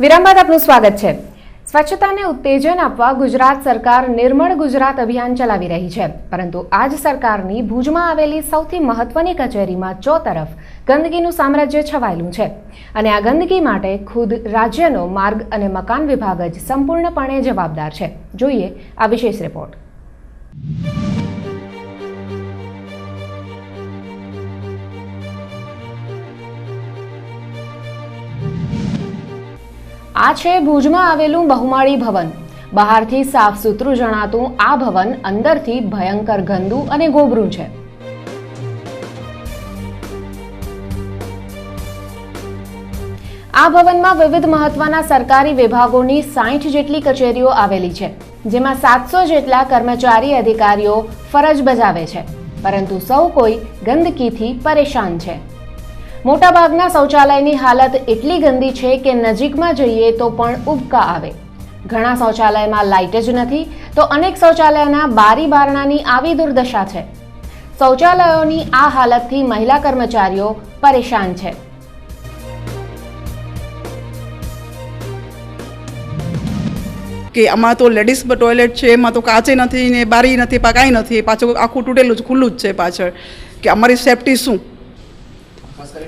વિરામ બાદ આપનું સ્વાગત છે। સ્વચ્છતાને ઉત્તેજન આપવા ગુજરાત સરકાર નિર્મળ ગુજરાત અભિયાન ચલાવી રહી છે, પરંતુ આ જ સરકારની ભુજમાં આવેલી સૌથી મહત્વની કચેરીમાં ચોતરફ ગંદકીનું સામ્રાજ્ય છવાયેલું છે અને આ ગંદકી માટે ખુદ રાજ્યનો માર્ગ અને મકાન વિભાગ જ સંપૂર્ણપણે જવાબદાર છે। જોઈએ આ વિશેષ રિપોર્ટ। આ છે ભુજમાં આવેલું બહુમાળી ભવન। બહારથી સાફ સુથરું જણાતું આ ભવન અંદરથી ભયંકર ગંદુ અને ગોબરું છે। આ ભવનમાં વિવિધ મહત્વના સરકારી વિભાગોની 60 જેટલી કચેરીઓ આવેલી છે, જેમાં 700 જેટલા કર્મચારી અધિકારીઓ ફરજ બજાવે છે, પરંતુ સૌ કોઈ ગંદકીથી પરેશાન છે। મોટાભાગના શૌચાલયની હાલત એટલી ગંદી છે કે નજીકમાં જઈએ તો પણ ઉબકા આવે। ઘણા શૌચાલયમાં લાઇટ જ નથી તો અનેક શૌચાલયના બારી બારણાની આવી દુર્દશા છે। શૌચાલયોની આ હાલતથી મહિલા કર્મચારીઓ પરેશાન છે। કે આમાં તો લેડીઝ ટોયલેટ છે, એમાં તો કાચે નથી ને બારી નથી, કાંઈ નથી, પાછું આખું તૂટેલું જ ખુલ્લું જ છે પાછળ। કે અમારી સેફટી શું?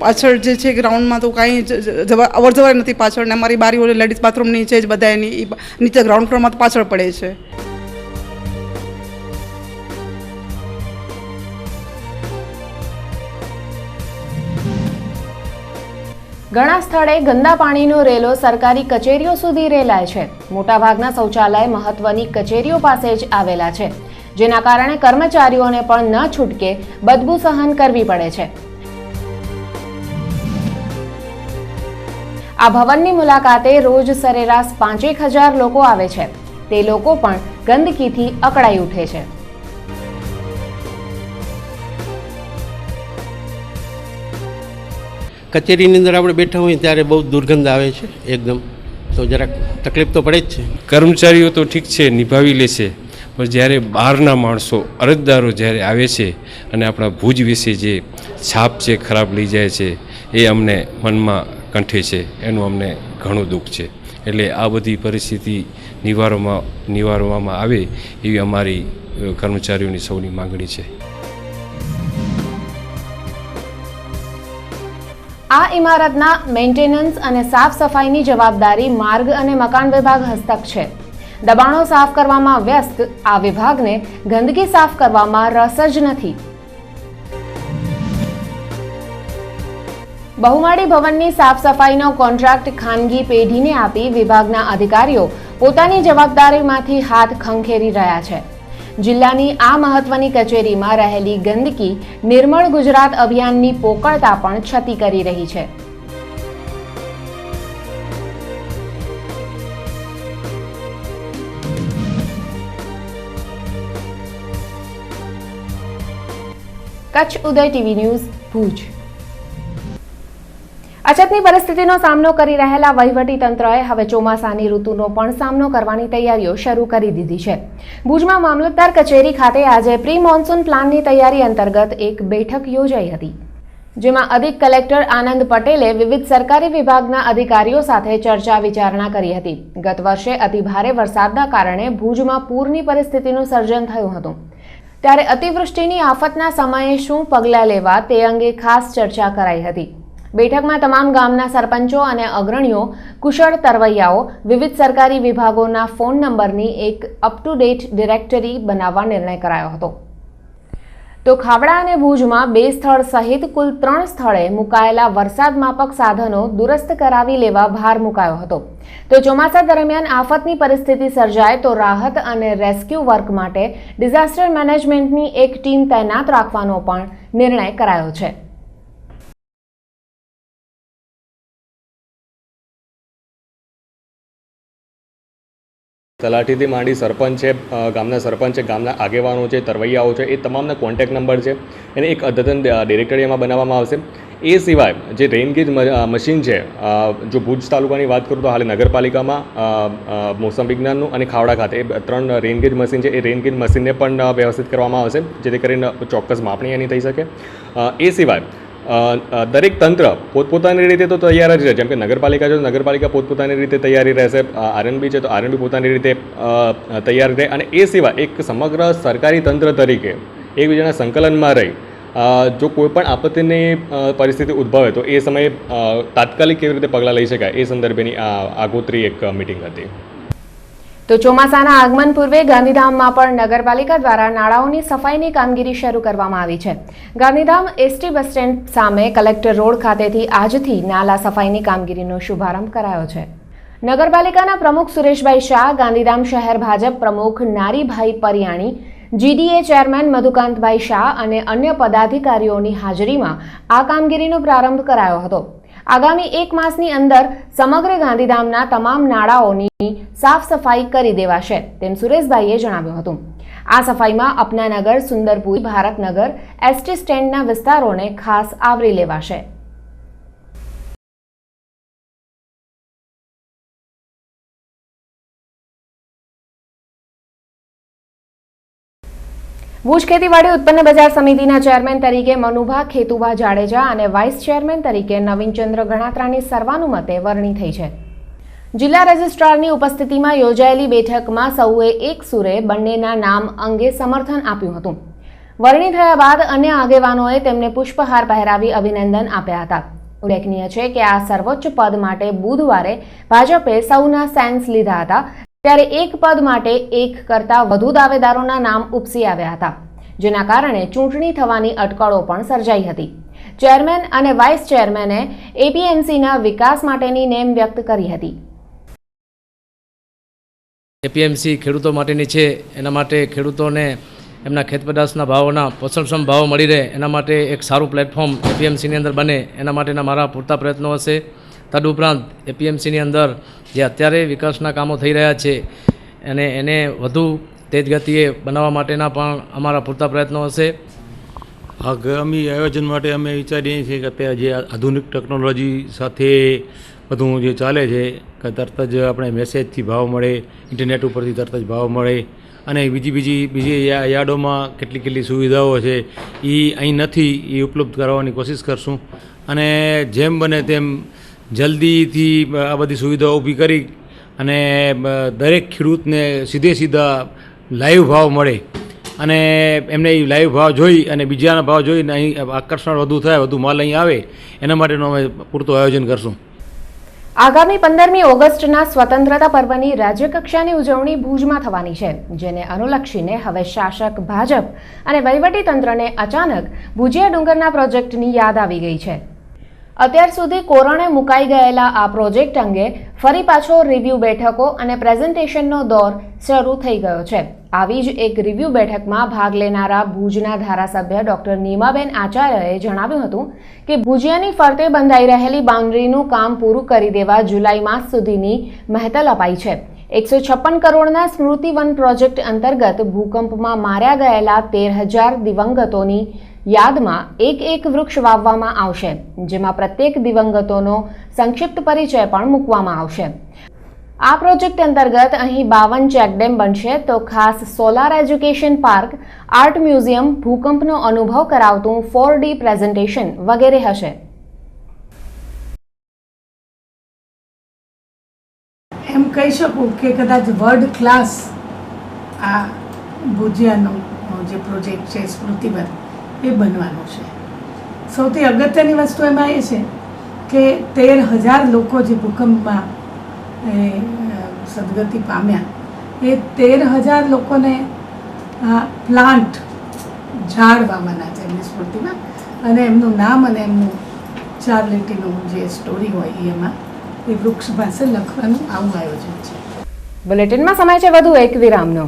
પાછળ જે છે ગ્રાઉન્ડમાં તો કાંઈ અવર જવર નથી પાછળ, ને અમારી બારીઓ લેડીઝ બાથરૂમ નીચે જ બધા એની નીચે ગ્રાઉન્ડ ફ્લોરમાં તો પાછળ પડે છે। ઘણા સ્થળે ગંદા પાણીનો રેલો સરકારી કચેરીઓ સુધી રેલાય છે। મોટાભાગના શૌચાલય મહત્વની કચેરીઓ પાસે જ આવેલા છે, જેના કારણે કર્મચારીઓને પણ ન છૂટકે બદબૂ સહન કરવી પડે છે। આ ભવનની મુલાકાતે રોજ સરેરાશ 5,000 લોકો આવે છે। તે લોકો પણ ગંદકીથી અકળાઈ ઉઠે છે। કચેરીની અંદર આપણે બેઠા હોઈએ ત્યારે બહુ દુર્ગંધ આવે છે એકદમ, તો જરાક તકલીફ તો પડે જ છે। કર્મચારીઓ તો ઠીક છે, નિભાવી લેશે, પણ જ્યારે બહારના માણસો અરજદારો જ્યારે આવે છે અને આપણા ભુજ વિશે જે છાપ છે ખરાબ લઈ જાય છે, એ અમને મનમાં કંઠે છે, એનું અમને ઘણું દુઃખ છે। એટલે આ બધી પરિસ્થિતિ નિવારવામાં આવે એવી અમારી કર્મચારીઓની સૌની માંગણી છે। આ ઇમારતના મેન્ટેનન્સ અને સાફ સફાઈની જવાબદારી માર્ગ અને મકાન વિભાગ હસ્તક છે। દબાણો સાફ કરવામાં વ્યસ્ત આ વિભાગને ગંદકી સાફ કરવામાં રસ જ નથી। બહુમાળી ભવનની સાફ સફાઈનો કોન્ટ્રાક્ટ ખાનગી પેઢીને આપી વિભાગના અધિકારીઓ પોતાની જવાબદારીમાંથી હાથ ખંખેરી રહ્યા છે। જિલ્લાની આ મહત્વની કચેરીમાં રહેલી ગંદકી નિર્મળ ગુજરાત અભિયાનની પોકળતા પણ છતી કરી રહી છે। કચ્છ ઉદય ટીવી ન્યૂઝ ભુજ। અછતની પરિસ્થિતિનો સામનો કરી રહેલા વહીવટી તંત્રએ હવે ચોમાસાની ઋતુનો પણ સામનો કરવાની તૈયારીઓ શરૂ કરી દીધી છે। ભુજમાં મામલતદાર કચેરી ખાતે આજે પ્રી મોન્સૂન પ્લાનની તૈયારી અંતર્ગત એક બેઠક યોજાઈ હતી, જેમાં અધિક કલેક્ટર આનંદ પટેલે વિવિધ સરકારી વિભાગના અધિકારીઓ સાથે ચર્ચા વિચારણા કરી હતી। ગત વર્ષે અતિભારે વરસાદના કારણે ભુજમાં પૂરની પરિસ્થિતિનું સર્જન થયું હતું, ત્યારે અતિવૃષ્ટિની આફતના સમયે શું પગલાં લેવા તે અંગે ખાસ ચર્ચા કરાઈ હતી। બેઠકમાં તમામ ગામના સરપંચો અને અગ્રણીઓ, કુશળ તરવૈયાઓ, વિવિધ સરકારી વિભાગોના ફોન નંબરની એક અપ ટુ ડેટ ડિરેક્ટરી બનાવવા નિર્ણય કરાયો હતો। તો ખાવડા અને ભુજમાં 2 સ્થળ સહિત કુલ 3 સ્થળે મુકાયેલા વરસાદ માપક સાધનો દુરસ્ત કરાવી લેવા ભાર મુકાયો હતો। તો ચોમાસા દરમિયાન આફતની પરિસ્થિતિ સર્જાય તો રાહત અને રેસ્ક્યુ વર્ક માટે ડિઝાસ્ટર મેનેજમેન્ટની એક ટીમ તૈનાત રાખવાનો પણ નિર્ણય કરાયો છે। તલાટીથી માંડી સરપંચ છે, ગામના સરપંચ છે, ગામના આગેવાનો છે, તરવૈયાઓ છે, એ તમામના કોન્ટેક્ટ નંબર છે એને એક અદ્યતન ડિરેક્ટરી એમાં બનાવવામાં આવશે। એ સિવાય જે રેઇન ગેજ મશીન છે, જો ભુજ તાલુકાની વાત કરું તો હાલે નગરપાલિકામાં મોસમ વિજ્ઞાનનું અને ખાવડા ખાતે એ 3 રેઇન ગેજ મશીન છે, એ રેઇન ગેજ મશીનને પણ વ્યવસ્થિત કરવામાં આવશે, જેથી કરીને ચોક્કસ માપણી એની થઈ શકે। એ સિવાય દરેક તંત્ર પોતપોતાની રીતે તો તૈયાર જ રહે. જેમ કે નગરપાલિકા છે તો નગરપાલિકા પોતપોતાની રીતે તૈયારી રહેશે, આરએનબી છે તો આરએનબી પોતાની રીતે તૈયાર રહે. અને એ સિવાય એક સમગ્ર સરકારી તંત્ર તરીકે એકબીજાના સંકલનમાં રહી જો કોઈ પણ આપત્તિની પરિસ્થિતિ ઉદ્ભવે તો એ સમયે તાત્કાલિક કેવી રીતે પગલાં લઈ શકાય એ સંદર્ભેની આગોતરી એક મિટિંગ હતી. તો ચોમાસાના આગમન પૂર્વે ગાંધીધામમાં પણ નગરપાલિકા દ્વારા નાળાઓની સફાઈની કામગીરી શરૂ કરવામાં આવી છે. ગાંધીધામ એસટી બસ સ્ટેન્ડ સામે કલેક્ટર રોડ ખાતેથી આજથી નાલા સફાઈની કામગીરીનો શુભારંભ કરાયો છે. નગરપાલિકાના પ્રમુખ સુરેશભાઈ શાહ, ગાંધીધામ શહેર ભાજપ પ્રમુખ નારીભાઈ પરિયાણી, જીડીએ ચેરમેન મધુકાંતભાઈ શાહ અને અન્ય પદાધિકારીઓની હાજરીમાં આ કામગીરીનો પ્રારંભ કરાયો હતો. આગામી 1 માસની અંદર સમગ્ર ગાંધીધામના તમામ નાળાઓની સાફ સફાઈ કરી દેવાશે તેમ સુરેશભાઈએ જણાવ્યું હતું. આ સફાઈમાં અપનાનગર, સુંદરપુર, ભારતનગર, એસટી સ્ટેન્ડના વિસ્તારોને ખાસ આવરી લેવાશે. ભુજ ખેતીવાડી ઉત્પન્ન બજાર સમિતિના ચેરમેન તરીકે મનુભા ખેતુભા જાડેજા અને વાઇસ ચેરમેન તરીકે નવીનચંદ્ર ગણાત્રાની સર્વાનુમતે વરણી થઈ છે. જિલ્લા રજિસ્ટ્રારની ઉપસ્થિતિમાં યોજાયેલી બેઠકમાં સૌએ એક સુરે બંનેના નામ અંગે સમર્થન આપ્યું હતું. વરણી થયા બાદ અન્ય આગેવાનોએ તેમને પુષ્પહાર પહેરાવી અભિનંદન આપ્યા હતા. ઉલ્લેખનીય છે કે આ સર્વોચ્ચ પદ માટે બુધવારે ભાજપે સૌના સેન્સ લીધા હતા, ત્યારે એક પદ માટે એક કરતાં વધુ દાવેદારોના નામ ઉપસી આવ્યા હતા, જેના કારણે ચૂંટણી થવાની અટકળો પણ સર્જાઈ હતી. ચેરમેન અને વાઇસ ચેરમેને એપીએમસીના વિકાસ માટેની નેમ વ્યક્ત કરી હતી. એપીએમસી ખેડૂતો માટેની છે, એના માટે ખેડૂતોને એમના ખેતપેદાશના ભાવોના પોષણક્ષમ ભાવો મળી રહે એના માટે એક સારું પ્લેટફોર્મ એપીએમસીની અંદર બને એના માટેના મારા પૂરતા પ્રયત્નો હશે. તદુપરાંત એપીએમસીની અંદર જે અત્યારે વિકાસના કામો થઈ રહ્યા છે અને એને વધુ તેજ ગતિએ બનાવવા માટેના પણ અમારા પૂરતા પ્રયત્નો હશે. આગામી આયોજન માટે અમે વિચારીએ છીએ કે અત્યારે જે આધુનિક ટેકનોલોજી સાથે બધું જે ચાલે છે કે તરત જ આપણે મેસેજથી ભાવ મળે, ઇન્ટરનેટ ઉપરથી તરત જ ભાવ મળે અને બીજી યાર્ડોમાં કેટલી સુવિધાઓ છે એ અહીં નથી, એ ઉપલબ્ધ કરાવવાની કોશિશ કરશું. અને જેમ બને તેમ જલ્દીથી આ બધી સુવિધાઓ ઊભી કરી અને દરેક ખેડૂતને સીધા લાઈવ ભાવ મળે અને એમને એ લાઈવ ભાવ જોઈ અને બીજાના ભાવ જોઈને અહીં આકર્ષણ વધુ થાય, વધુ માલ અહીં આવે એના માટેનું અમે પૂરતું આયોજન કરશું. આગામી 15મી ઓગસ્ટના સ્વતંત્રતા પર્વની રાજ્યકક્ષાની ઉજવણી ભુજમાં થવાની છે, જેને અનુલક્ષીને હવે શાસક ભાજપ અને વહીવટીતંત્રને અચાનક ભુજિયા ડુંગરના પ્રોજેક્ટની યાદ આવી ગઈ છે. અત્યાર સુધી કોરણે મુકાઈ ગયેલા આ પ્રોજેક્ટ અંગે ફરી પાછો રિવ્યૂ બેઠકો અને પ્રેઝન્ટેશનનો દોર શરૂ થઈ ગયો છે. આવી જ એક રિવ્યૂ બેઠકમાં ભાગ લેનારા ભુજના ધારાસભ્ય ડોક્ટર નીમાબેન આચાર્યએ જણાવ્યું હતું કે ભુજિયાની ફરતે બંધાઈ રહેલી બાઉન્ડ્રીનું કામ પૂરું કરી દેવા જુલાઈ માસ સુધીની મહેતલ અપાઈ છે. 156 કરોડના સ્મૃતિવન પ્રોજેક્ટ અંતર્ગત ભૂકંપમાં માર્યા ગયેલા 13,000 દિવંગતોની યાદમાં એક વૃક્ષ વાવવામાં આવશે, જેમાં પ્રત્યેક દિવંગતોનો સંક્ષિપ્ત પરિચય પણ મૂકવામાં આવશે. આ પ્રોજેક્ટ અંતર્ગત અહીં 52 ચેકડેમ બનશે તો ખાસ solar education park, art museum, ભૂકંપનો અનુભવ કરાવતું 4D પ્રેઝન્ટેશન વગેરે હશે. એમ કહી શકું કે કદાચ વર્લ્ડ ક્લાસ આ ભુજિયાનો જે પ્રોજેક્ટ છે સ્મૃતિવન એ બનવાનું છે. સૌથી અગત્યની વસ્તુ એમાં એ છે કે 13,000 લોકો જે ભૂકંપમાં સદગતિ પામ્યા એ 13,000 લોકોને પ્લાન્ટ ઝાડ વાવવાના છે એમની સ્મૃતિમાં અને એમનું નામ અને એમનું 4 લીટીનું જે સ્ટોરી હોય એમાં એ વૃક્ષ પાસે લખવાનું આવું આયોજન છે. બુલેટિનમાં સમય છે વધુ એક વિરામનો.